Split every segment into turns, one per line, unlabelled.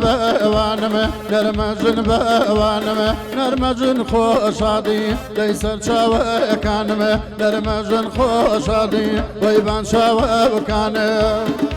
بوانم نرمجن بوانم نرمجن خوشادی لیسر چاوه کانم نرمجن خوشادی ویبان چاوه کانم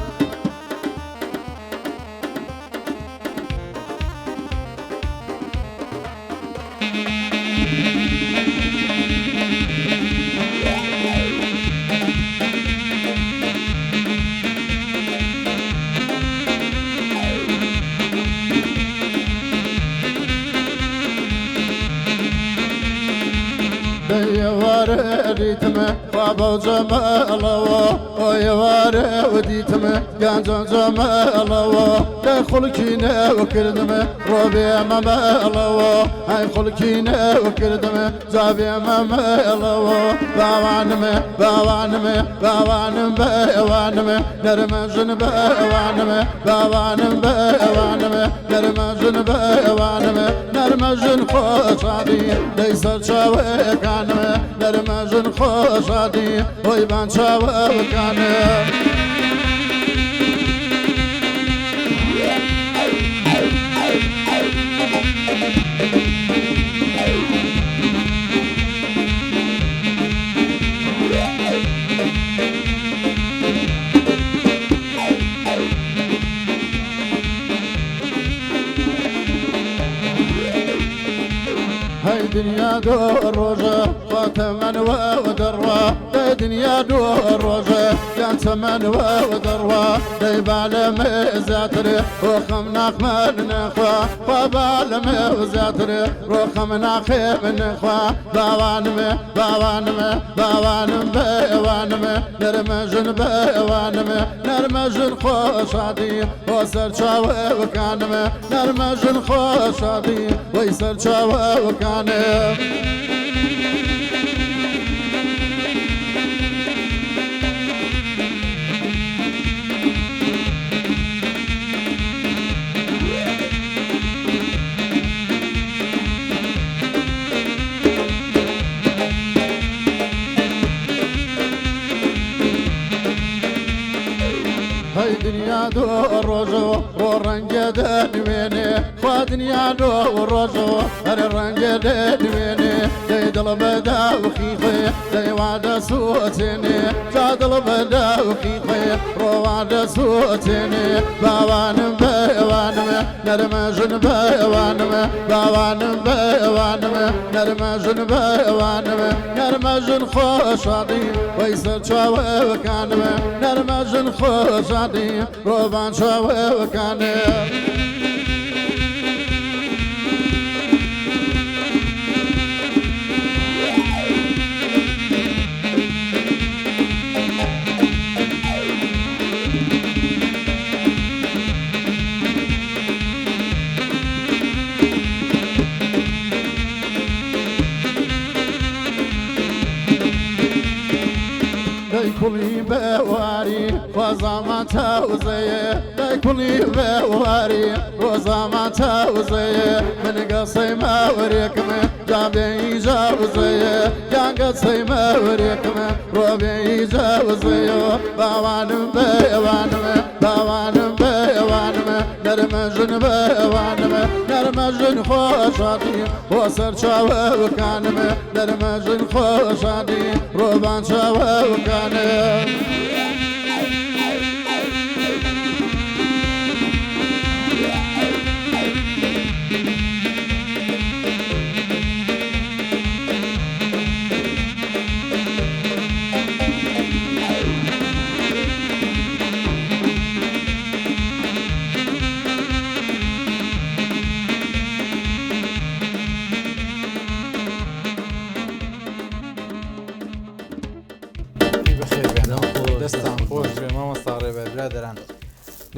ريتم خواب جماله ويوار وديتم كان جماله خلقينا وكردم ربي مماله هاي خلقينا وكردم جابي مماله باوانم باوانم باوانم باوانم نرمجن باوانم باوانم باوانم نرمجن باوانم نرمجن خوشادي ليس شاوي كانم نرمجن خوشادي ويبان شاوي كانم هاي دنيا دور روجة وثمن ودروة هاي دنيا دور روجة كان ثمن ودروة داي بعلم زاتري وخم ناخمن نخوا وبعلم زاتري وخم ناخم نخوا باوانم باوانم باوانم باوانم نرمجن باوانم نرمجن خوشادي وسر شاوي وكانم نرمجن خوشادي ويسر شاوي وكانم هاي دنيا دور روجو ورنج دنويني خوا دنيا دور روجو هر رنج دنويني داي دل بدا وخيخي داي وعد سوتيني جادل بدا وخيخي رو وعد سوتيني باوانم باوانم نرمجن باوانم باوانم باوانم نرمجن باوانم نرمجن خوشادي ويسر شاوي وكانم نرمجن خوشادي روبان شاوي وكانم كلي بواري وزمان توزيه كلي بواري وزمان توزيه من قصي ما وريكم جابي جاوزيه كان قصي ما وريكم روبي جاوزيه باوانم باوانم باوانم باوانم نرمجن باوانم نرمجن خوشادي وسر شاوي وكانم نرمجن خوشادي روبان شاوي وكانم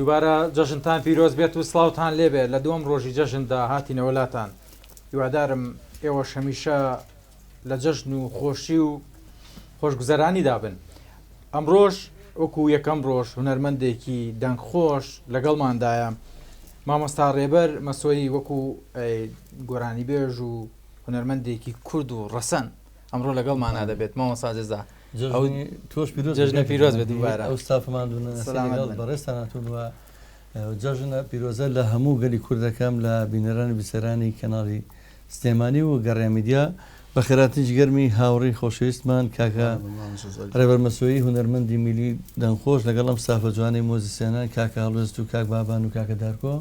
دووبارە جەژنتان پیرۆز بێت و سڵاوتان لێبێت لە دووەم ڕۆژی جەژندا هاتینە وڵاتان هیوادارم ئێوە هەمیشە لە جەژن و خۆشی و خۆشگوزەرانی دابن. ئەمڕۆژ وەکو یەکەم ڕۆژ هونەرمەندێکی دەنگخۆش لەگەڵماندایە مامۆستا ڕێبەر مەسۆی وەکو گۆرانی بێژ و هونەرمەندێکی کورد و ڕەسەن ئەمڕۆ لەگەڵمانە دەبێت مامۆستا جەزا
تۆش
جەژنە پیرۆز بێت دووبارە
ئەو ستافمان دوونە بەڕێستاناتونوە جژنە پیرۆزە لە هەموو گەلی کوردەکەم لە بینەرانی بیسەرانی کەناڵی سلێمانی و گەڕێمیدیا بە خێراتنج گەرمی هاوڕێی خۆشەویستمان کاکە ڕێبەر مەسۆیی هونەرمەندی میلی دەنگخۆش لەگەڵم سافە جوانی مۆزیسیانان کاکە هەڵوێست و کاک بابان و کاکە دارکۆ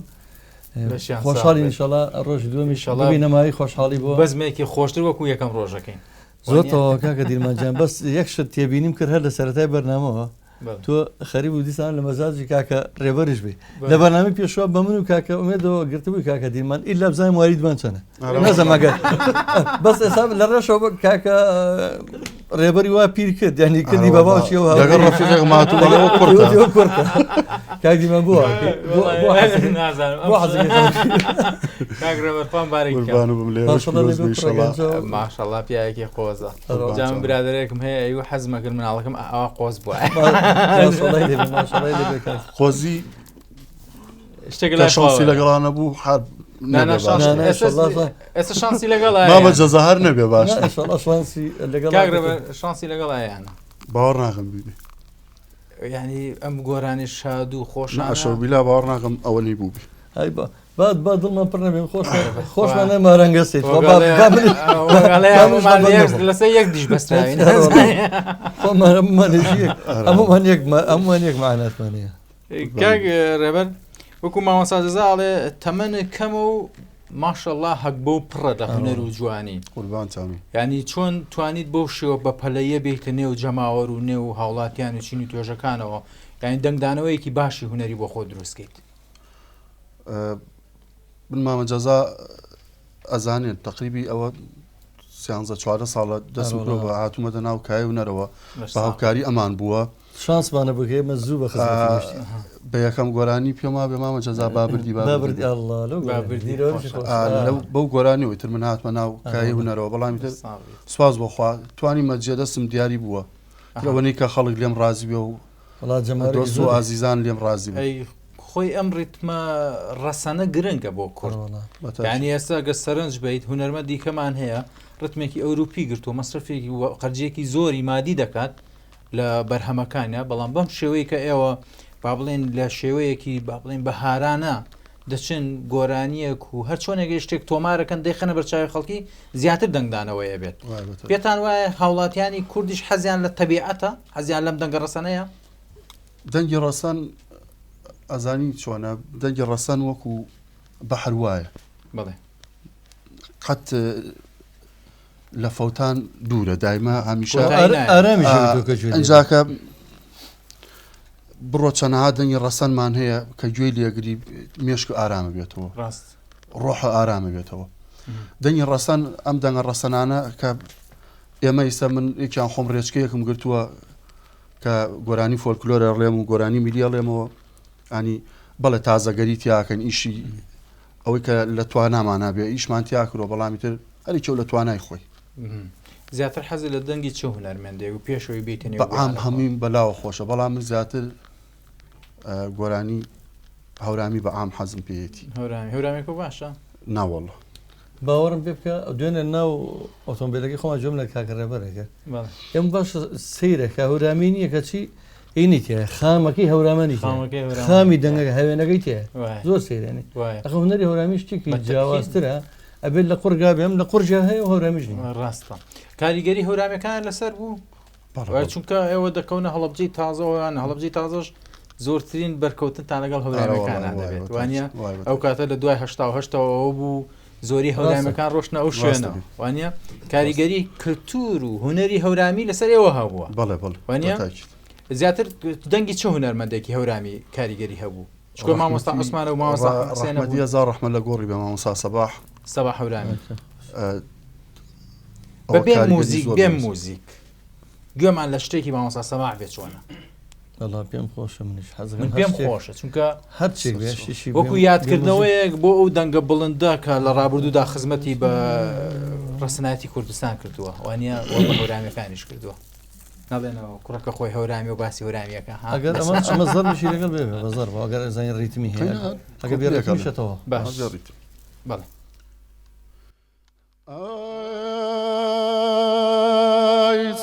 خۆشحاڵی انشاءالله ڕۆژی دووەمی نەمایی خۆشحاڵی بۆ
بەزمێکی خۆشتر وەکو یەکەم ڕۆژەکەین
زۆرەوە کاکە دیرمانجان بەس یەک شت تێبینیم کرد هەر لە سەرەتای بەرنامەوە تۆ خەریب و دیسان لە مەزاجی کاکە ڕێبەرش بێ لە بەرنامی پێشوە بە من و کاکە ئومێدەوە گرتبووی کاکە دیرمان ئیلا بزانین واریدمان چەنە نەزەمەگەر بەس ئێستا لە ڕێشەوە کاکە ڕێبەری وا پیر کرد یعنی کردی بە باوشیەوە کاک دیمان بووە
ماشەڵڵا پیاەکی قۆزە جام برادێکم هەیە ئەو حەزمەکرد مناڵەکەم ئاوا قۆز بووە
خۆزی
شتێک
شانسی لەگەڵانە بوو
ئێستا شانسی لەگەڵ
بابە جەزاهەر نەبێ باش
شانسی لەگەڵ یانە
باوەڕ ناکەم بیبێ
ینی ئەم گۆرانی شاد و
خۆشەویلا باوەڕ ناکەم ئەوەی بووبی
با دڵمان پڕ نەبێ خۆشمانە مارەنگەسێت
لەسەر یەک دیش بەستراوین
هەمومان یەک معناتمانەیە
کاک ڕێبەر وەکو مامۆسازەزاڵێ تەمەنە کەمە و ماشەڵڵا هەک بۆ پڕە لە هونەر و جوانی ینی چۆن توانیت بۆ شێوە بە پەلەیە بێتە نێو جەماوەڕ و نێو هاوڵاتیان و چین و توێژەکانەوە ینی دەنگدانەوەیەکی باشی هونەری بۆ خۆ دروستکەیت
بنمامە جەزا ئەزانێت تقریبی ئەوە 13 ساڵە دەستکرۆ بە هاتوومەتە ناو کای هونەرەوە بە هاوکاری ئەمان بووە
شانسمانە بگەێمە زوو بە
بە یەکەم گۆرانی پێما بێ مامە جەزا بابردی بەو گۆرانیەوەی تر من هاتمە ناو کای هونەرەوە بەڵامی تر سواز بۆخوا توانی مەجێ دەستم دیاری بووە ئەوەی کە خەڵک لێم ڕازی بێ و دۆست و ئازیزان لێم ڕازی بێ
خۆی ئەم ڕیتمە ڕەسەنە گرنگە بۆ کورد ینی ئێستا گە سەرنج بیت هونەرمەندی کەمان هەیە ڕتمێکی ئەوروپی گرتووە مەسرفێکی قەرجێکی زۆری مادی دەکات لە بەرهەمەکانە بەڵام بەم شێوەیە کە ئێوە با بڵێن لە شێوەیەکی با بڵێن بەهارانە دەچن گۆرانیەک و هەر چۆنێک شتێک تۆمارەکەن دەیخەنە بەرچاوی خەڵکی زیاتر دەنگدانەوەیە بێت پێتان وایە هاوڵاتیانی کوردیش حەزیان لە تەبیعەتە حەزیان لەم دەنگە ڕەسەنەیە
دەنگی ڕەسەن ئەزانی چۆنە دەنگی ڕەسەن وەکو بەحر وایە
بڵێ
قەت لە فەوتان دوورە دایما هەمیشە ئەنجاکە بڕۆ چەنەها دەنگی ڕەسەنمان هەیە کە گوێی لێگری مێشک ئارامە بێتەوە ڕۆحە ئارامە بێتەوە دەنگی ڕەسەن ئەم دەنگە ڕەسەنانە کە ئێمە ئێستا من یەکیان خۆم ڕێچکەیەکم گرتووە کە گۆرانی فۆلکلۆرە ڕێم و گۆرانی میلیە ڵێمەوە ئانی بەڵێ تازەگەری تیاکەن ئیشی ئەوەی کە لە توانامانە بێ ئیشمان تیاکرۆ بەڵامی تر هەری کەو لە توانای خۆی
زیاتر حەزی لە دەنگی چه هونەرمەندێک و پێشەوەی بێتنی
بەعام هەمووی بەلاوە خۆشە بەڵام من زیاتر گۆرانی هەورامی بەعام حەزم پێیەتی
هەورامێک باشە
ناوەڵە
باوەڕم پێ بکە دوێنێ ناو ئۆتۆمبیلەکەی خۆمان جۆم لە کاکە ڕێبەرێکە ئەم باش سەیرەکە هەورامی نییە کەچی ئینی تێ خامەکەی هەورامەنی خامی دەنگەکە هەوێنەکەی تێ زۆر سەیرێنی ئەخ هونەری هەورامی شتێکی جیاوازترە ئەبێت لە قورگا بێم لە قورجە هەیە هەورامیش
ڕاستە کاریگەری هەورامەکان لەسەر بوو چونکە ئێوە دەکەونە هەڵەبجەی تازەوەیان هەڵەبجەی تازەش زۆرترین بەرکەوتنتان لەگەڵ هەورامەکانە دەبێت وانە ئەو کاتە لە دوای هەشتاوە بوو زۆری هەورامەکان ڕۆشنە ئەو شوێنە وانە کاریگەری کللتور و هونەری هەورامی لەسەر ئێوە هەبووە وانە زیاتر دەنگی چه هونەرمەندێکی هەورامی کاریگەری هەبوو چکۆ مامۆستا عوسمانە و مامۆستا
زار ڕەحمە لە گۆڕی بە مامۆستا
سەباح هەورامی بەبێ موزیک بێم موزیک گوێمان لە شتێکی مامۆستا سەباح بێت چۆنە
پێم خۆشە منیش
من پێم خۆشە چونکە
هەرچێک
وەکو یادکردنەوەیەک بۆ ئەو دەنگە بڵندە کە لە ڕابردوودا خزمەتی بە ڕەسەناتی کوردستان کردووە وانە هەورامەکانیش کردووە ناڵێنەوە کوڕەکە خۆی هەورامی و باسی هەورامیەکە
ئەگەر ئەمە زەرشی لەگەڵ بێ بەزەر ئەگەر زانین ڕیتمی هەیە ئەگە بێڕێکەوە
باش بەڵێ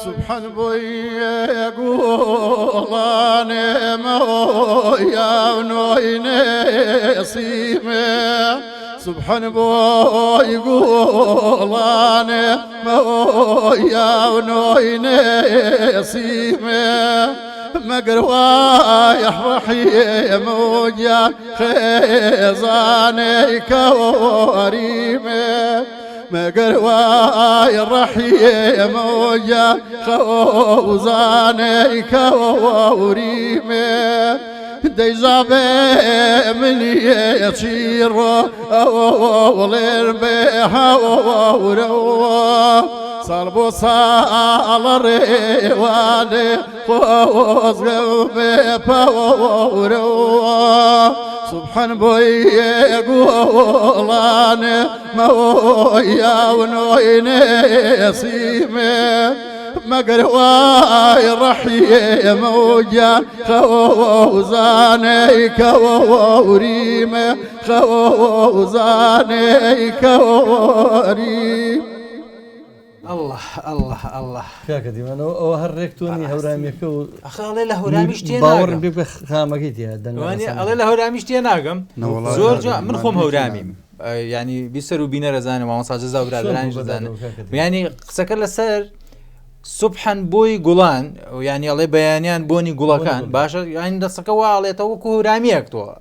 سبحان بوي قولاني مويا ونويني سيمي سبحان بوي قولاني مويا ونويني سيمي مقرواي رحيم وجا خيزاني كوريمي مقرواي رحيم وجا خوزاني كوريمي ديزابي من يشيرو أولين بيها وروا صلبو صال ريواني فوز قومي باوروا سبحان بوي قولاني مويا ونويني سيمي مقرواي رحيم وجا خوزاني كوريمي خوزاني كوريمي
الله الله الله
كاكا ديما او هريكتوني هوراميكو
اخي له هوراميش تينا
باور بك خامكيتي
واني الله له هوراميش تينا زور جا من خوم هورامي يعني بيسرو بينا رزانه ما مساجزا وبرادران رزانه يعني سكر لسر سبحان بوي غولان يعني الله بيانيان بوني غولاكان باشا يعني دسكوا عليه تو هوراميك تو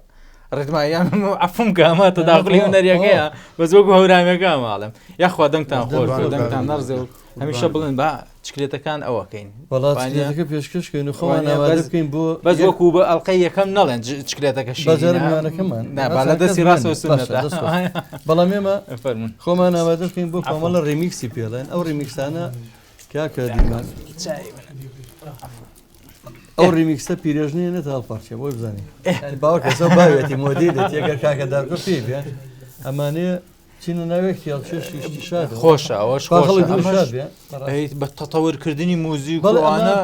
رتما يعني عفهم كما تداخلي ونريكيا بس وقو هورامي كما عالم يا اخو دنگتان خوش دنگتان نرزو هميشه بلن با تشكيلته كان اوكين
والله تشكيلته بيشكش كانوا خونا وادب كاين بو
بس وقو القيه كم نلن تشكيلته كشي
بجرب انا كمان
لا بلد راس والسنه
بلا ميما
فرمون
خونا وادب كاين بو كمال الريميكس بيلان او ريميكس انا كاكا ديما او ريميكس بيرجني نتال بارشا بو بزاني يعني باور كسو بايتي موديل تيغر كاكا داركو فيبيا اماني چینە ناوێتی هەڵکێشی شاد
خۆشە ئەوەش خۆشە بە تەتەورکردنی موزیک وانە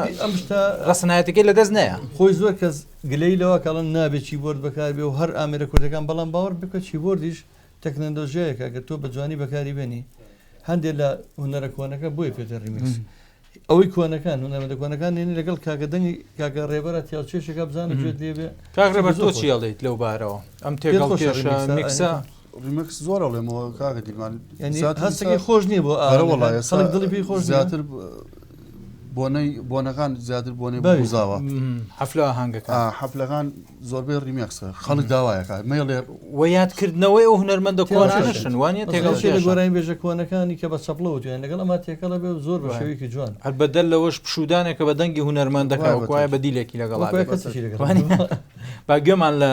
ڕەسەنایەتەکەی لە دەست نەیە
خۆی زۆر کەس گلەی لەوە کەڵەن نابێت چیبۆرد بەکار بێ و هەر ئامێرە کوردەکان بەڵام باوەڕ بکە چیبۆردیش تەکنەلۆژیایەکە ئەگەر تۆ بە جوانی بەکاری بێنی هەندێک لە هونەرە کۆنەکە بۆیە پێتر ریمیکس ئەوەی کۆنەکان هونەرمەندە کۆنەکان نێنی لەگەڵ کاکە دەنگی کاکە ڕێبەرە تێڵچێشێکە بزانە گوێت لێ بێ
کاک ڕێبەر تۆ چی هەڵێیت لەو بارەوە ئەم تێگەڵ کێشە میکسە
ریمکس زۆر ئەڵێمەوە کاکە دیمان
هەستێکی خۆش نییە بۆ
وڵایە
سەڵک دڵی پێی خۆش
زیاتر بۆنەکان زیاتر بۆنەی بوزاوە
حەفلە ئاهەنگەکان
حەفلەکان زۆربەی ریمکسە خەڵک داوایەکە مێڵێ
وە یادکردنەوەی ئەو هونەرمەندە کۆنانشن وانە
تێگەڵ لە گۆرانی بێژە کۆنەکانی کە بە چەپڵەوە توێن لەگەڵ ئەما تێکەڵە بێ زۆر بە شێوەیەکی جوان
هەر بەدەل لەوەش پشودانێکە بە دەنگی هونەرمەندەکە وایە بە دیلێکی لەگەڵا با گوێمان لە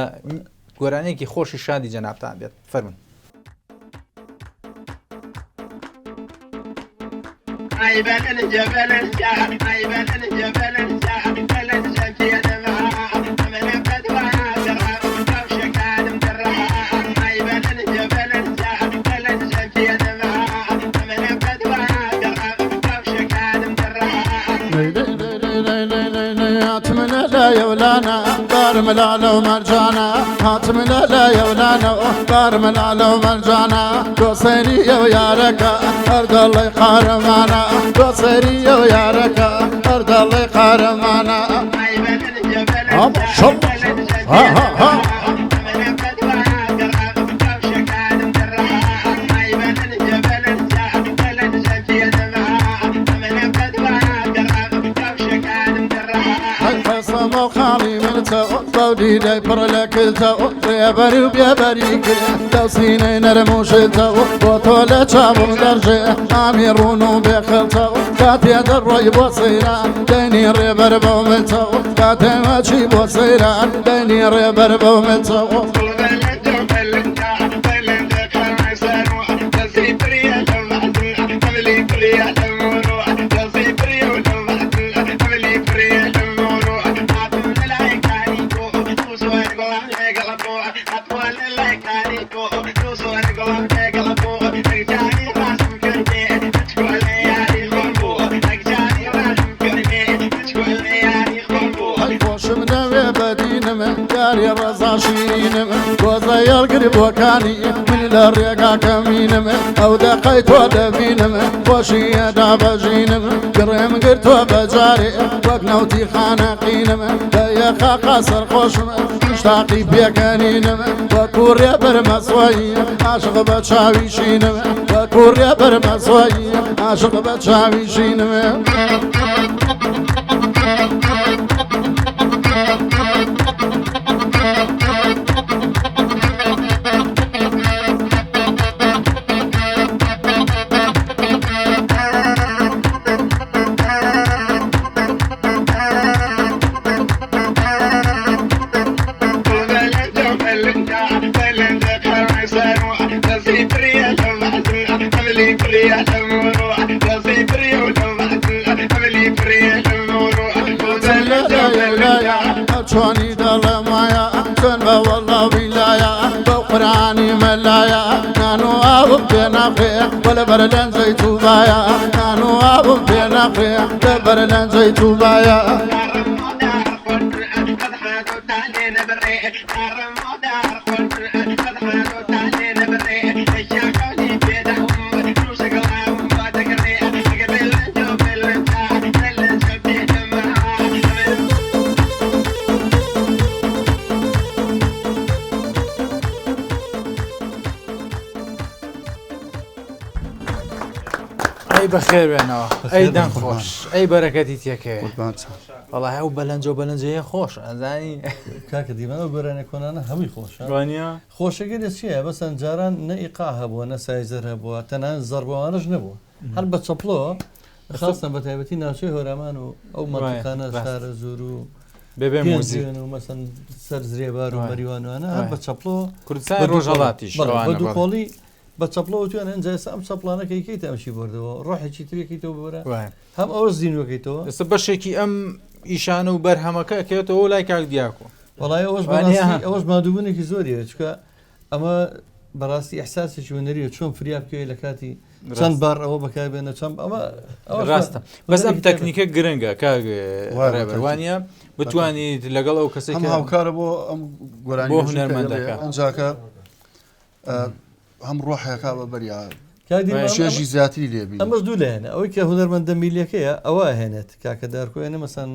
گۆرانێکی خۆشی شادی جەنابتان بێت فەرمون
عيبان الجبل الشعب عيبان الجبل الشعب بلد شكيد معاه من بدوها درعب كوشة كان مدرعها عيبان الجبل الشعب بلد شكيد معاه من بدوها درعب كوشة كان مدرعها
هاتمنا لا يولانا دار ملالا ومرجانا هاتمنا لا يولانا دار ملالا ومرجانا دوسيري ويا ركا أرض الله قارمانا دوسيري ويا ركا أرض الله قارمانا
عيبان الجبل
شب ها ها ها
من بدوها درعب كوشة كان مدرعها عيبان الجبل الشعب بلد شكيد معاه من بدوها درعب كوشة كان مدرعها
فصمو خالي من تو طولي لي برلك تو ريبري وبيبري كل دوسيني نرموش تو بطولة شابو درجي اميرونو بخلتو كاتي دروي بوصيران ديني ريبر بومتو كاتي ماشي بوصيران ديني ريبر بومتو يا رزاشين وزير قريب وكاني من للريقا كمينم أو دقيت ودبينم وشي دابجينم قريم قرت وبجاري وقنوتي خانقينم يا قصر خوشم مشتاقي بيكانينم وكوريا برمسوي عاشق بتشاويشينم وكوريا برمسوي عاشق بتشاويشينم شوني دل مايا سنبا والله بلايا بقراني ملايا نانو أبو بنافع ولا برلن زيتو بايا نانو أبو بنافع ولا برلن زيتو بايا
أي بخير بينه أي دان خوش أي بركتي تيك والله هو بلنجو خوش زاني
کاکە دیمانە بەرانێک کۆنانە هەمووی خۆشە
وانيا
خۆشەکە لە چییە بەسەن جاران نە ئیقا هەبووە نە سایزەر هەبووە تەنان زەربەوانش نەبووە هەر بە چەپڵۆ خاستن بە تایبەتی ناوچەی هۆرامان و ئەو مەتەقانە شارە زۆر و
بێبێ موزیک
و مەسەن سەر زرێبار و مەریوانوانە هەر بە چەپڵۆ
کوردستان ڕۆژهەڵاتیش
بە دووقۆڵی بە چەپڵەوە توانە ئەنجای ئەم چەپڵانەکە یکەیت ئەمشی بردەوە ڕۆحێکی ترێکیتەوە ببرە هەم ئەوە زیینوەکەیتەوە
ئێستا بەشێکی ئەم ئیشانە و بەرهەمەکە ئەکەوێتەوە لای کاک دیاکۆ
وڵای ئەوەش مادووبوونێکی زۆریە چکە ئەمە بەڕاستی ئەحساسێکی وەنەریە چۆن فریاب بکەوێت لە کاتی چەند بار ئەوە بەکاربێنە چەند ئەمە
ڕاستە بەس ئەم تەکنیکە گرنگە کاک ڕێبەروانە بتوانیت لەگەڵ ئەو کەسێک
هاوکارە بۆ ئەم گۆرانی
بۆ هونەرمەندەکە
ئەنجاکە هەم ڕۆحەکە بە بەریا
کادی
شێژی زیاتری لێبی
ئەمەش دوو لێنە ئەوەی کە هونەرمەندە میلیەکەیە ئەوە هێنێت کاکە دارکۆێنە مەسەن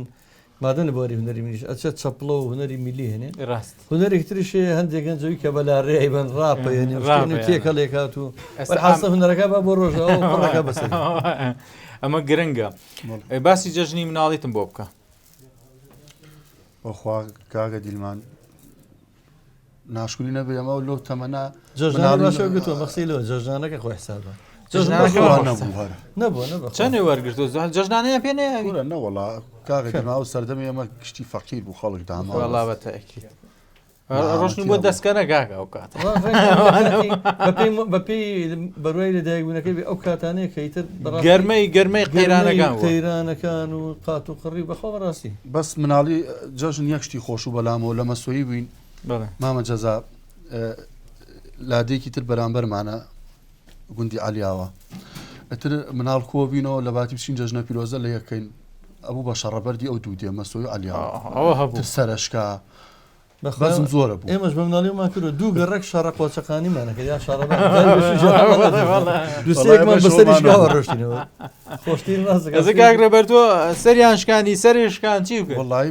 مادەن بۆری هونەری میلیش ئەچێت چەپڵە و هونەری میلی هێنێ
ڕاست
هونەرێک تریشێ هەندێک گەنجەوەی کە بەلا ڕێیبن ڕاپەیەنی تێکە لێکات و حەسە هونەرەکە بە بۆ ڕۆژەوە پڕەکە بەسەر
ئەمە گرنگە باسی جەژنی مناڵیتم بۆ بکە
بەخوا کاگە دیلمان ناشکولی نەبێ ئەمە لەو تەمەنا
جەژنانە باشەوە گوتووە بەخسیلەوە جەژنانەکە خۆی حسابە نەبووە
چەندێ وەرگرتو جەژنانەیە پێ
نەوەڵا کاگە دیما و سەردەمی ئەمە گشتی فەقیر بوو خەڵک داما
وەڵا بەتەکی ڕۆشنی بۆ دەستکەرە گاکە ئەو کات
بەپێی بەروای لەدایکبوونەکەی ئەو کاتانەیە کەیتر
گەرمەی
قەیرانەکان و قات و قڕی بەخۆ بەڕاستی
بەس مناڵی جەژن یەکشتی خۆش و بەلامەوە لە مەسۆیی بووین مامە جەزا لادێکی تر بەرامبەرمانە گوندی عالیاوە ئەتر مناڵ کۆبینەوە لە باتی بچین جەژنە پیرۆزە لە یەکەین ئەبوو بە شەڕەبەردی ئەو دوو دێ مەسۆی عالیاوە سەرشکا بەزم زۆرە بوو
ئێمەش بە مناڵیمان کردو دوو گەڕێک شەڕە قۆچەقانیمانەکە یا شەڕەمان بەسەریشکاوە ڕۆشتینەوە خۆشتین ڕاستەکە
کاکرە بەردووە سەریان شکانی سەرشکان چی بکە
وەڵی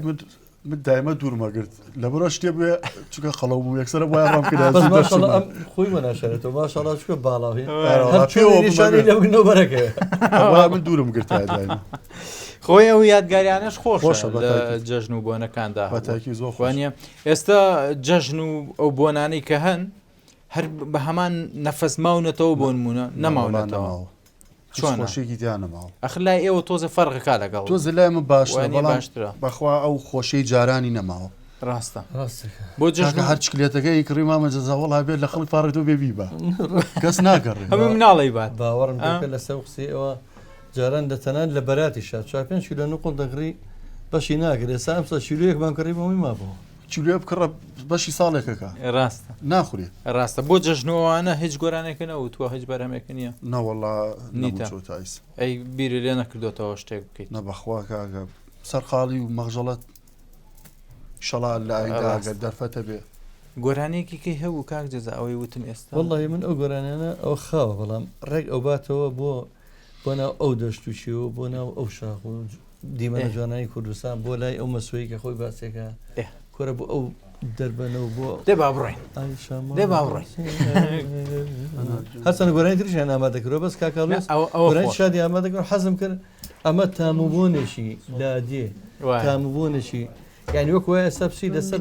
من دایمە دوورمەگرت لە بڕۆ شتێ بێ چکە خەڵەو بوو یەکسرە بۆ ڕام کرد
خۆی وەناشێتەوە باشەڵا چکە باڵاوی لەبەرەکە
من دوورم گرت
خۆی ئەو یادگاریانش خۆشە جەژن و بۆنەکاندا
زۆخوانە
ئێستا جەژن و ئەو بۆنانەی کە هەن هەر بە هەمان نەفەس ماونەتەوە بۆ نمونە نەماونەتەوە
خۆشێکی دیانەماوە
ئەخ لای ئێوە تۆزە فەرقەکە لەگەڵ
تۆزە لای من باشترە بەخوا ئەو خۆشەی جارانی نەماوە
ڕاستە
بۆ
جەژن هەر چکلێتەکەی کڕی مامە جەزاوەڵ هەبێت لە خەڵی فارێتۆ بێبی بە کەس ناگەڕێ
هەموو مناڵی بات
باوەڕم لە سەر قسەی ئەوە جاران دەتەنان لە بەراتی شات 5 کیلۆ نوقل دەگری بەشی ناگرێت سامسە کیلویەکمان کڕی بەوەی مابوو
کیلوێ بکڕە بەشی ساڵێکەکە
ڕاستە
ناخورێت
ڕاستە بۆ جەژنەوەوانە هیچ گۆرانێکە نەوت توە هیچ بەرهەمێکە نییە
نەوەڵا نیتایس
ئەی بیری لێ نەکردوێتەوە شتێک بکەیت
نەبەخوا کاگە سەرقاڵی و مەغژەڵەت شەڵا لە ئایداگە دەرفەتە بێ
گۆرانەیەکی کەی هەبوو کاک جەزا ئەوەی وتن ئێستا
والله من ئەو گۆرانیانە ئەو خاوە بەڵام ڕێک ئەو باتەوە بۆ ناو ئەو دەشتوچیەوە بۆ ناو ئەو شاخ و دیمەنە جوانانی کوردستان بۆ لای ئەو مەسوەی کە خۆی باسێکە کۆرە بۆ ئەو دەربەنەوە بۆ
دێ با بڕۆین دێ با بڕۆین
هەچەند گۆرانی تریشیان ئامادەکرۆ بەس کاکاڵوێس گۆرانی شادی ئامادەکرۆ حەزم کرد ئەمە تاموبوونێکی لادێ تاموبوونێکی یعنی وەک وایە سەبسی لەسەر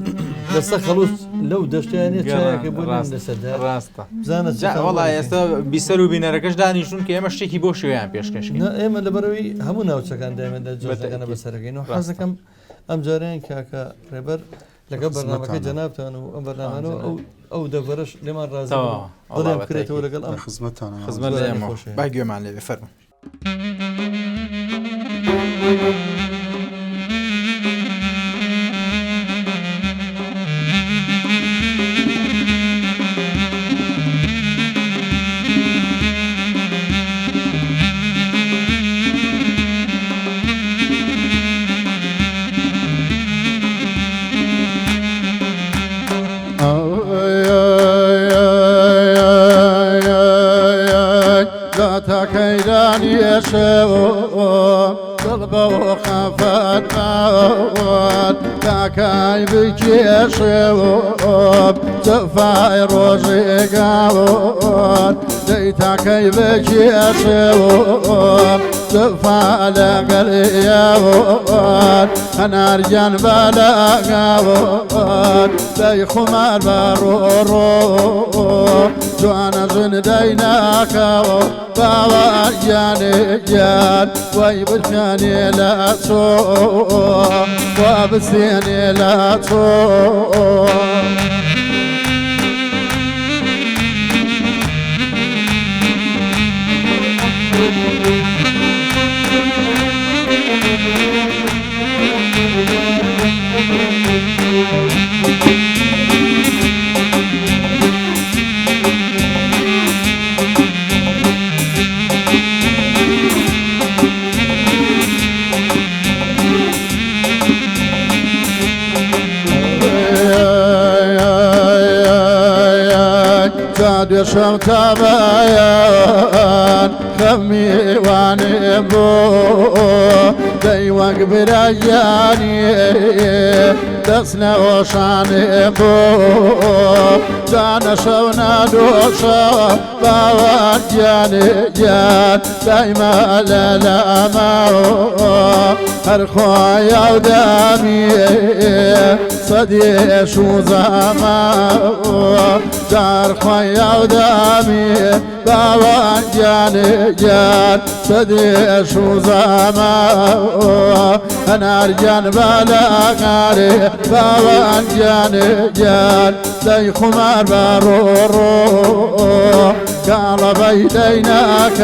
خەڵوس لەو دەشتیانێت چایەکە بۆ لەسەردا
ڕاستە
بزانە
وەڵا ئێستا بیسەر و بینەرەکەش دانیشتون کە ئێمە شتێکی بۆ شوێیان پێشکەش
ئێمە لەبەرەوەی هەموو ناوچەکان دامێندا جۆزەکانە بەسەرەکەینەوە حەزەکەم ئەم جاریان کاکە ڕێبەر لەگەڵ بەرنامەکەی جەنابتان و ئەم بەرنامانەوە ئەو دەڤەرەش لێمان ڕازی بڵێم بکرێتەوە لەگەڵ ئەم
خزمەتتان
خزمەت با گوێمان لێ فەرمووی
كيداني يشوف قلبه وخفت موت تاكاي بكي يشوف تفاي روزي قاوت ديتاكاي بكي يشوف تفاي لقلي يوت انا رجان بلا قاوت بي خمار برورو جوانا زنديناك باوا جاني جان ويبشاني لا تصوم وبسيني لا تصوم زاد شوت بيان خمي واني بو داي وقبر اياني دسنا وشاني بو جانا شونا دوشا باوان جاني جان دايما لا ماو هرخوايا ودامي صدي شو زمان دار خوايا ودامي باوان جاني جان صدي شو زمان انا رجان بلا غاري باوان جاني جان داي خمار برورو قال بيديناك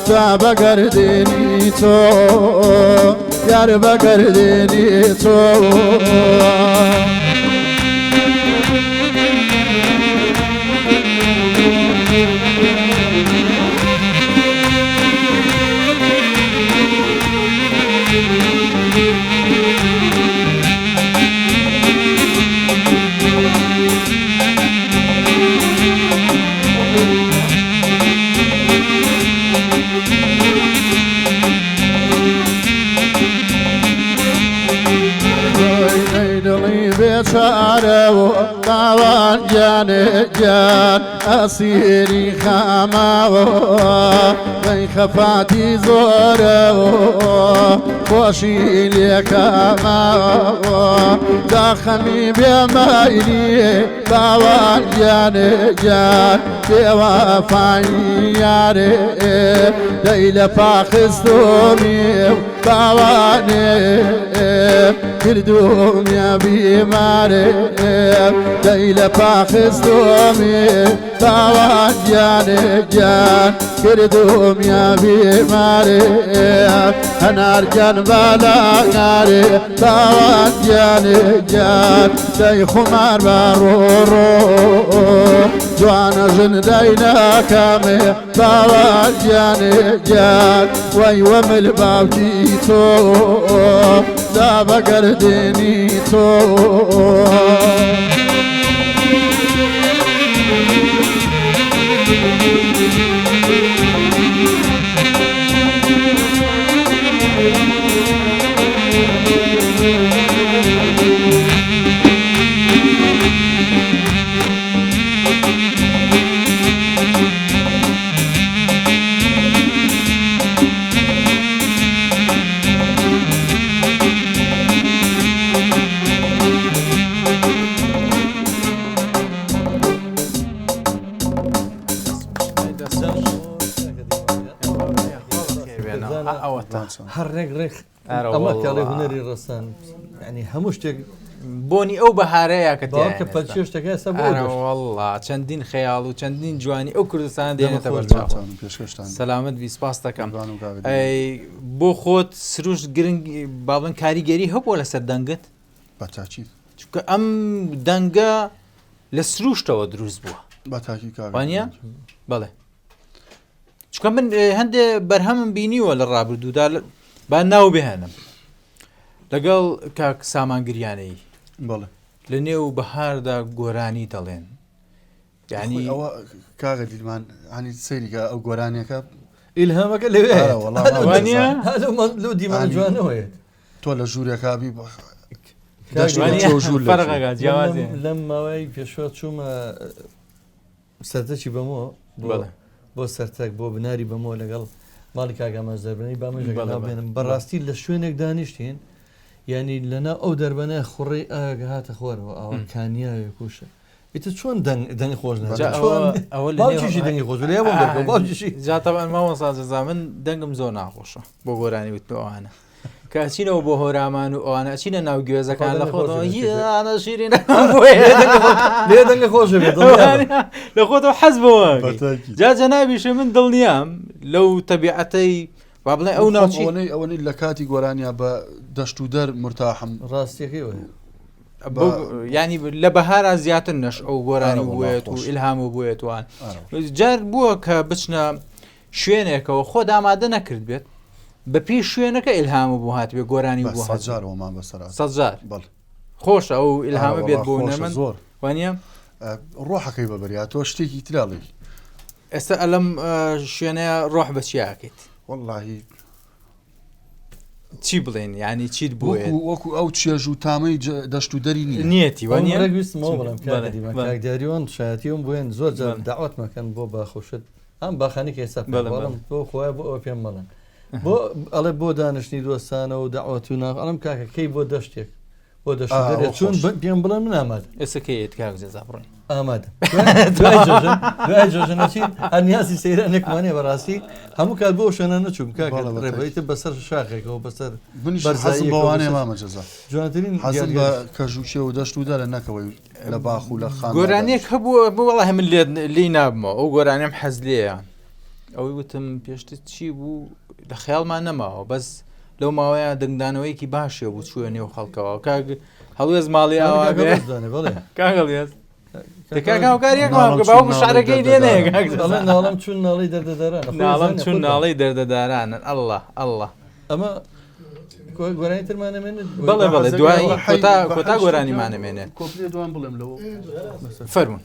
تاب قرديني تو يا رب قرديني تو بشاره باوان جاني جان أسيري خاماو من خفاتي زوره خوشي ليك ماو داخمي بمايلي باوان جاني جان بوفاي ياري ديل فاخستومي باواني كردوم يا بيماري ديل فاخستومي باوان جاني جان كردوم يا بيماري انا رجان بلا غاري باوان جاني جان داي خمار برورو جوانا زندينا كامي باوان جاني جان وي ومل باوجيتو دا بەگەردێنی تۆ
هەر ڕێک ڕێک ئەمە کاڵی هوەری ڕستان ینی هەموو شتێک
بۆنی ئەو بەهارەیە کە
کە پەلچێ شتەکە سە
والله چەندین خەیاڵ و چەندین جوانی ئەو کوردستان دێنێتە بەرچاو سەلامت وی سپاس دەکەم بۆ خۆت سروشت گرنگ باڵن کاریگەری هەبووە لەسەر دەنگت
بەتاکید
چونکە ئەم دەنگە لە سروشتەوە دروست بووە
بەتاکی
وانە بەڵێ چکە من هەندێ بەرهەمم بینیوە لە ڕابردوودا با ناو بهێنم لەگەڵ کاک سامانگریانەی
بەڵێ
لە نێو بەهاردا گۆرانی دەڵێن
یعنی ئەوە کاغە دیلمان هەنی سەیریکە ئەو گۆرانیەکە
ئیلهامەکە لەوێ
وانە
دیمان جوانەوەیە
تۆ لە ژوورێکابی
لەم ماوەی پێشوە چوومە سەرتەچی بەمەوە بۆ سەرتەک بۆ بناری بەمەوە لەگەڵ ماڵی کاگامە زەربنی بامەژێنم بەڕاستی لە شوێنێک دانیشتین ینی لەنا ئەو دەربەنە خوڕی ئاگە هاتە خۆرەوە ئەوەکانیاوێ کوشە ئیتە چۆن دەنگ خۆش ئەوەشی دەنگی خۆش
جاتەبان ماوە سازەزا من دەنگم زۆر ناخۆشە بۆ گۆرانی وتەوەوانە کاچینەوە بۆ هۆرامان و ئەوانە چینە ناو گوێزەکان لە خۆتەوە شیرینە
لێ دەنگە خۆشە
لە خۆتەوە حەز بەوە جاجە نابیشە من دڵنیام لەو تەبیعەتەی با بڵێ ئەو ناوچینەی
ئەوەی لە کاتی گۆرانیا بە دەشت و دەر مرتاحم
ڕاستیەکەی
ینی لە بەهارە زیاتر نەش ئەو گۆرانی بووێت و ئیلهام و بووێتوان جار بووە کە بچنە شوێنێکەوە خۆ ئامادە نەکرد بێت بە پێی شوێنەکە ئیلهام و بوو هات بێ گۆرانی بوو
سەجارەوەمان بەسەر
سەجار خۆشە ئەو ئیلهامە بێت بۆ نەمە
زۆر
وانە
ڕۆحەکەی بەبریا تۆ شتێکی تراڵی
ئێستا ئەلەم شوێنەیە ڕۆح بە چیاکەیت
واللهی
چی بڵێن ینی چیت بووە
وەکو ئەو چێژ و تامەی دەشت و دەری
نیەتی
وانەگویستمەوە بڵم کاکداریۆن شایەتیۆم بوێن زۆر داوات مەکەن بۆ باخۆشت ئەم باخانی ئێستا بەڵم بۆ خۆی بۆ ئەو پێم مەڵن بۆ ئەڵێ بۆ دانیشتنی دۆستانە و داوەت و ناو ئەڵم کاکە کەی بۆ دەشتێک بۆ دەشت چۆن پێم بڵێن من ئامادە
ئێستاکەیت کاکزێزا بڕێن
ئامادە جۆژنەچین هەنیاسی سەیرانێکمانێ بەڕاستی هەموو کات بۆ شوێنە نەچوم ڕێبیتە بەسەر شاخێکەوە بەسەر
بەوانێ مامەجەزا
جوانترین
حەزم بە کەژووکێ و دەشت و دەرە نەکەوەی لە باخ و لە خان
گۆرانێک هەبووە بووڵە هەمن لێ نابمەوە ئەو گۆرانێم حەز لێیان ئەوەی وتم پێشتر چی بوو لە خەیاڵمان نەماوە بەس لەو ماوەیە دەنگدانەوەیکی باشێ بوو چووە نێو خەڵکەوە کاک هەڵوێز ماڵی ئاوا کاگەڵێت باوکو شارەکەی دێنێ
ناڵم چون ناڵی دەردەداران
ناڵم چون ناڵی دەردەدارانن ئەله ئەمە
گۆرانی ترمانەمێنێت
بەڵێ بەڵێ دوایی کۆتا گۆرانیمانەمێنێت
کۆپلێ دوان بڵێم لەوە
فەرمون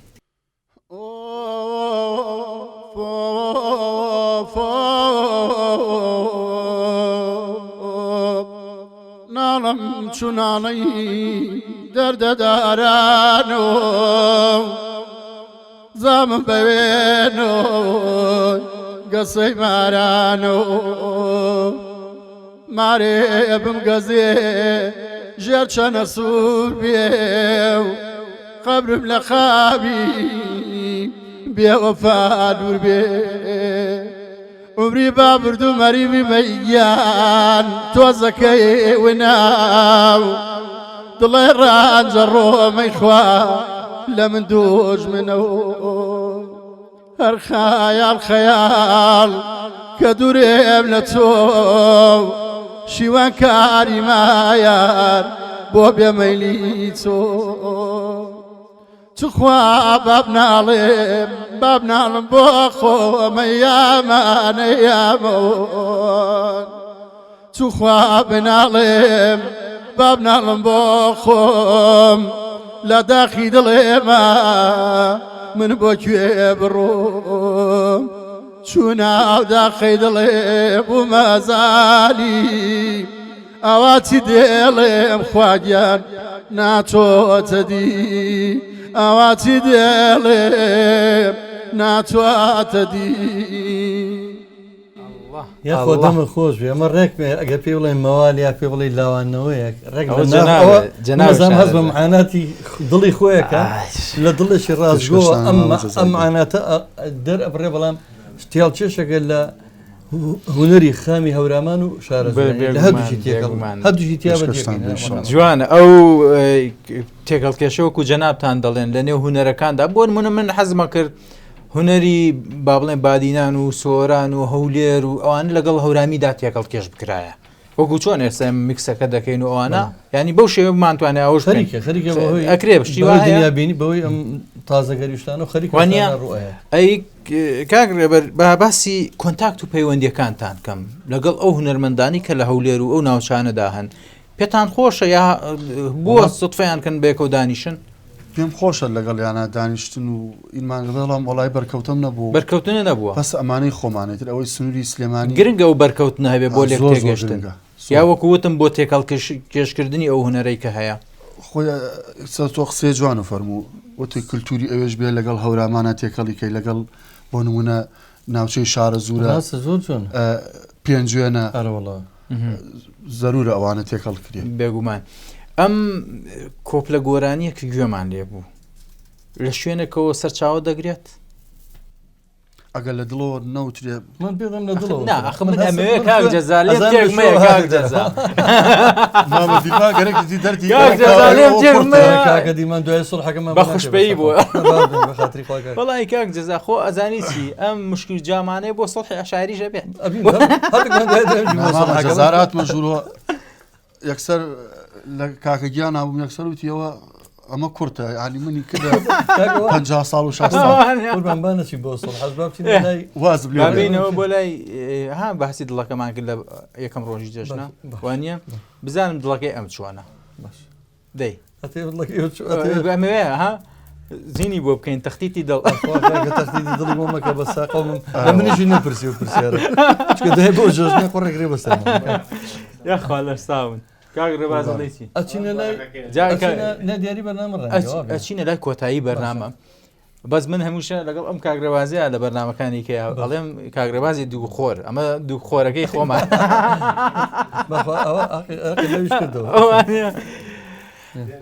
ناڵم چونانەی دەردەدارانەوە زامم بەوێنەوە گەسەی مارانەوە مارێ بم گەزێ ژێر چەنە سوور بێ و قەبرم لە خابی بێوەفا دوور بێ عمری با بردو مەریبی مەیگیان تۆزەکەی وناو دڵێ ڕانجە ڕۆمەی خوا لە من دوژمنەوە هەر خەیاڵ کە دوورێم لە تۆ شیوان کاری مایار بۆ بێمەیلی تۆ تخوا باب ناڵم بۆ خۆمە یامانە یامەوە توخوا بناڵێم بابناڵم بۆ خۆم لە داخی دڵێمە من بۆ کوێ بڕۆم چووناو داخی دڵێ بوومە زالی ئاواتی دێڵێم خواگیان ناتۆتە دی ئاواتی دێڵێم ناتواتە دی
یاخۆ دەمە خۆش بێ ئەمە ڕێکمێ ئەگە پێ بڵێن مەوال یا پێ بڵێ لاوانەوەیەک ڕێکزان هەز بە معاناتی دڵی خۆیەکە لە دڵشی ڕازگۆوە ئەم معاناتە دەرئەبڕێ بەڵام شتیاڵ چێشەگەل لە هونەری خامی هەورامان و شارەزای هەردووشی تێکەڵمان هەردووشی تیا
جوانە ئەو تێکەڵکێشەوەکو جەنابتان دەڵێن لە نێو هونەرەکاندا بۆ نمونە من حەزمە کرد هونەری با بڵێن بادینان و سۆران و هەولێر و ئەوان لەگەڵ هەورامیدا تێکەڵکێش بکرایە وەکو چۆن ئێستا میکسەکە دەکەین و ئەوانە ینی بەو شێوەمانتوانێت ئەوش ئەکرێ پشتی وایە
بینی بەوەی ئەم تازەگەریشتان و خەریک
ئەی کاگرێبەر با باسی کۆنتاکت و پەیوەندیەکانتان کەم لەگەڵ ئەو هونەرمەندانی کە لە هەولێر و ئەو ناوچانەدا هەن پێتان خۆشە یا بووە سوتفەیان کەن بێکە و دانیشن
پێم خۆشە لەگەڵ یانە دانیشتن و ئینمان بەڵام وڵای بەرکەوتم نەبوو
بەرکەوتنە نەبووە
بەس ئەمانەی خۆمانێتتر ئەوەی سنووری سلێمانی
گرنگە و بەرکەوتنە هەبێ بۆ لێک تێگەشتن یا وەکووتم بۆ تێکەڵ کێشکردنی ئەو هونەرەی کە هەیە
خۆی تۆ قسێ جوان و فەرموو وتی کللتوری ئەوێش بێ لەگەڵ هەورامانە تێکەڵیکەی لەگەڵ بۆ نمونە ناوچەی شارە زورە
زۆر چۆن
پێنجێنە
ئەرەوەڵە
زەرورە ئەوانە تێکەڵ کرێ
بێگومان ئەم کۆپلە گۆرانیە کە گوێمان لێ بوو لە شوێنێکەوە سەرچاوە دەگرێت
ئەگەر لە دڵەوە نەوترێ
من پێڵم لە دڵەوە
ناخ من ئەمەوێ کاک جەزا لێم تێک مەیە کاک جەزا
کاکە دیمان دوای سڵحەکەمان
بەخشبەیی بووە
بەخاتری خۆکە
وەڵی کاک جەزا خۆ ئەزانی چی ئەم مشکل جامانەیە بۆ سڵحی عەشایریشە بێت
جەزارات مەژوورەوە یەکسەر لە کاکەگیان نابووم یەکسەر وتیەوە ئەمە کورتە ینی منی کردە 50 ساڵ و 60
قوربان با نەچین بۆ سڵح حەز با بچین لای
وازم لێ
بینەوە بۆ لای ها باسی دڵەکەمان کرد لە یەکەم ڕۆژی جەژنە وانە بزانم دڵەکەی ئەم چۆنە دەی ئەمەوێ ها زینی بۆ بکەین تەختیتی دڵ
تەختیتی دڵی بۆمەکە بە ساقە من لە منیشی نەپرسی و پرسیارە چکە دەی بۆ جەژنە قڕێگرێ بەسەر
یاخوا لەستاون کاک ڕێباز دەڵێی
ئەچینە لای دیاری بەرنامە
ئەچینە لای کۆتایی بەرنامە بەس من هەمووشە لەگەڵ ئەم کاگرێبازیە لە بەرنامەکانی کە ئەڵێم کاگرێبازی دوو خۆر ئەمە دوو خۆرەکەی خۆمان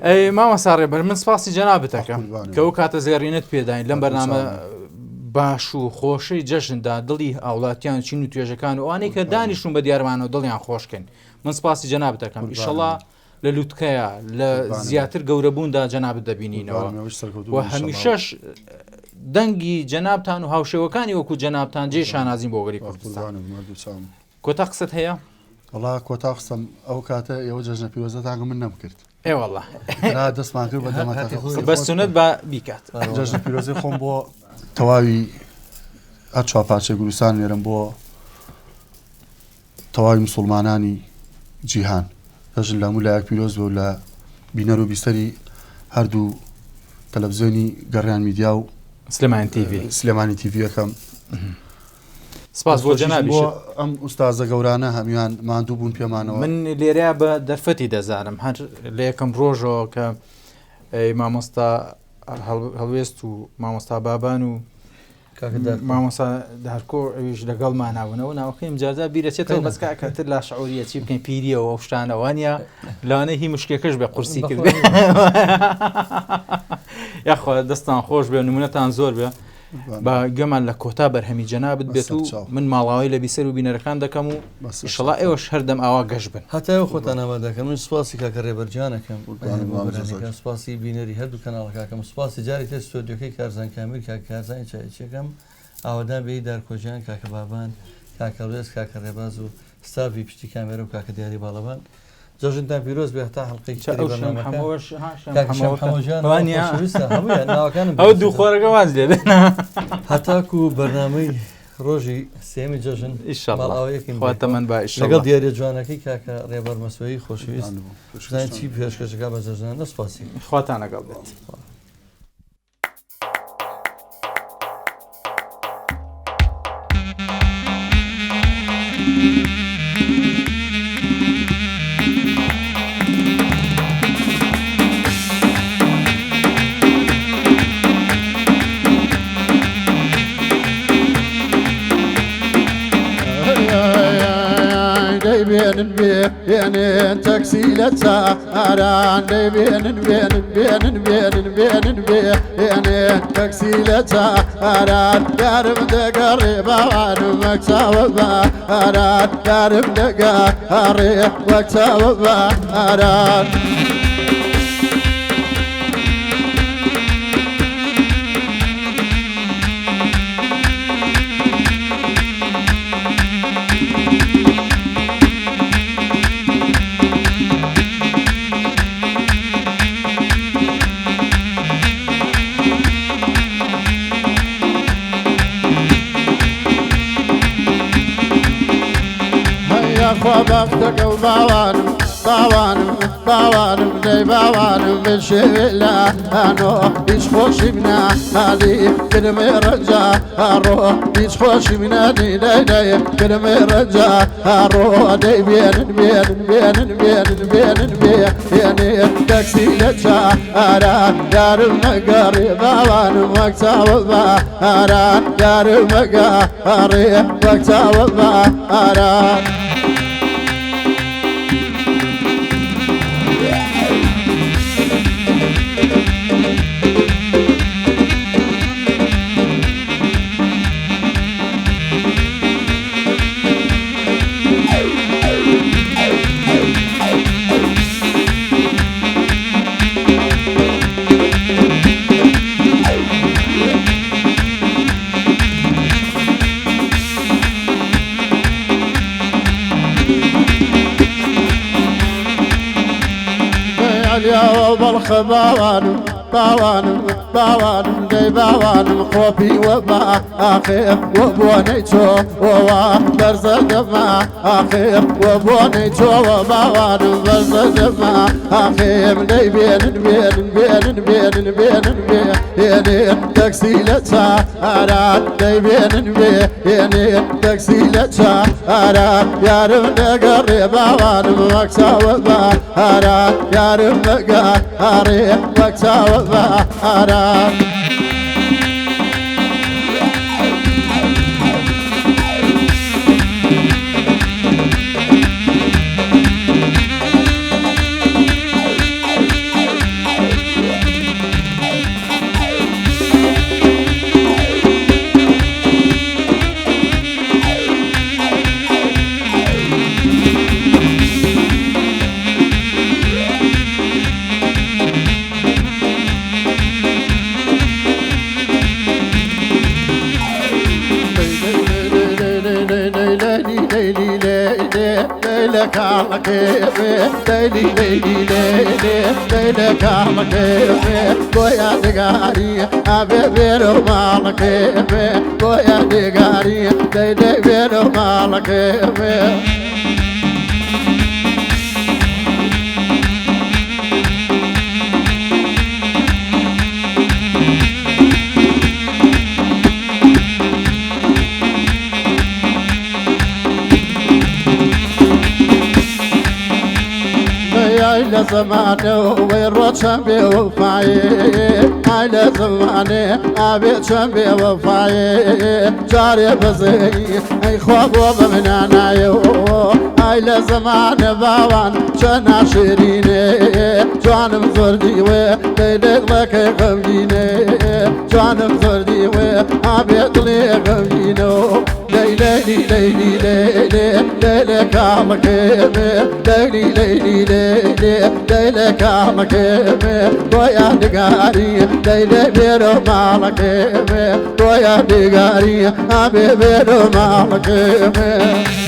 ئەی مامەسا ڕێبەر من سپاسی جەنابەتەکەم کە ئەو کاتە زێڕینت پێداین لەم بەرنامە باش و خۆشەی جەژندا دڵی ئاوڵاتیان چین و توێژەکان و ئەوانەی کە دانیشتون بە دیارمانەوە دڵیان خۆشکەن من سپاسی جەنابەتەکەم ئیشەڵا لە لووتکەیە لە زیاتر گەورەبووندا جەنابەت دەبینینەوە و هەمیشەش دەنگی جەنابتان و هاوشێوەکانی وەکو جەنابتان جێی شانازیم بۆ گەری کوردستان کۆتا قسەت هەیە؟
وڵا کۆتا قسەم ئەو کاتە ئێوە جەژنە پیرۆزەتان من نەمکرد
ئێوەڵا
دەستمان کرد بە دەمەکە
بەستونەت بە بیکات
جەژنە پیرۆزی خۆم بۆ تەواوی هەر چوار پارچەی کوردستان لێرم بۆ تەواوی موسڵمانانی جیهان دەژن لە هەموو لایەک پیرۆز بوو لە بینەر و بیستەری هەردوو تەلەڤیزیۆنی گەڕیان میدیا و سلێمانی تیڤی یەکەم
سپاس بۆ جەنابیش
ئەم ئوستازە گەورانە هەمویان ماندوو بوون پێمانەوە
من لێرەیە بە دەرفەتی دەزانم هەر لە یەکەم ڕۆژەوە کە مامۆستا هەڵوێست و مامۆستا بابان و مامۆستا دارکۆ ئەویش لەگەڵماناونەوە ناوەکەیم جاردا بیرەچێتەوە بەسکا کەتر لا شعوریە چی بکەین پیریەوە ئەو شتانەوانە لەوانەیە هی مشکێکەش بێ قورسی کرد بێ یاخوا دەستان خۆش بێ نمونەتان زۆر بێ بە گوێمان لە کۆتا بەرهەمی جەنابەت بێت و من ماڵاوی لە بیسەر و بینەرەکان دەکەم و ئیشەڵا ئێوەش هەردەم ئاوا گەشت بن
هەتایە خۆتان ئاوا دەکەم من سوپاسی کاکە ڕێبەرجانەکەم سوپاسی بینەری هەردوو کەناڵەکەم سوپاسی جاری تر ستۆدیۆکەی کارزان کامل کاکە کارزانی چایچەکەم ئاوادان بێی دارکۆژیان کاکە بابان کاکە ڕێز کاکە ڕێباز و ستافی پشتی کامێرە و کاکە دیاری باڵەبان جەژنتان پیرۆز بێ تا هەڵقەی
ئەو دوو خۆرەکە واز لێ
هەتاکو بەرنامەی ڕۆژی سێمی جەژن
ئیشەڵڵاتەمەەن بە
لەگەڵ دیارە جوانەکەی کاکە ڕێبەر مەسوەی خۆشەویست زان چی پێشکەشەکە بە جەژنان دەسپاسی
خواتان لەگەڵ بێت.
بينن تكسيلة سهران بينن تكسيلة سهران قارب دقريب وانو مكساوب هران قارب دقريب مكساوب هران بختك وباوانم دي باوانم بالشيلة أنو إيش خوش بنا هادي كلمة رجع هارو إيش خوش بنا دي كلمة رجع هارو دي بين تكسيلة شهران دارم مقاري باوانم وقتا وبهاران دارم مقاري وقتا وبهاران باوانم دي باوانم خوبي وبا أخير وبونيتو ووا برز دما أخير وبونيتو وباوانم برز دما أخير دي بين تكسيلة سهران دي بين تكسيلة سهران يارم دقري باوانم وكسا وبهاران يارم دقري وكسا وبهاران ليلك على كيفي ليلك على كيفي بويا دقاري حبيبي رم على كيفي بويا دقاري ليلي رم على كيفي على زمانه ويروت شنبي وفاي على زمانه أبيت شنبي وفاي جاري بزي أي خواب وبمنانا يو على زمانه باوان شنا شيريني جانم زردي وي ليلك لك غمجيني جانم زردي وي أبيت لي غمجينو ليلك على كيفي ليلك على كيفي بويا دقاري ليلي بيرم على كيفي بويا دقاري حبيبي بيرم على كيفي